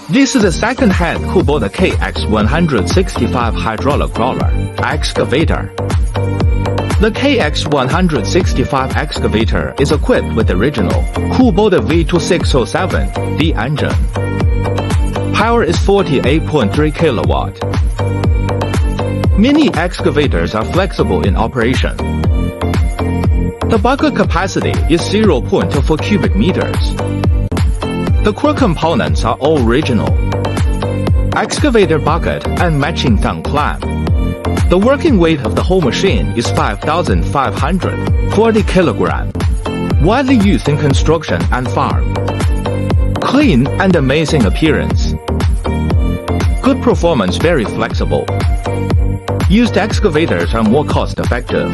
This is a second-hand KUBOTA KX165 hydraulic roller excavator. The KX165 excavator is equipped with the original KUBOTA V2607D engine. Power is 48.3 kilowatt. Mini excavators are flexible in operation. The bucket capacity is 0.24 cubic meters. The core components are all original. Excavator bucket and matching thumb clamp. The working weight of the whole machine is 5,540 kilograms. Widely used in construction and farm. Clean and amazing appearance. Good performance, very flexible. Used excavators are more cost-effective.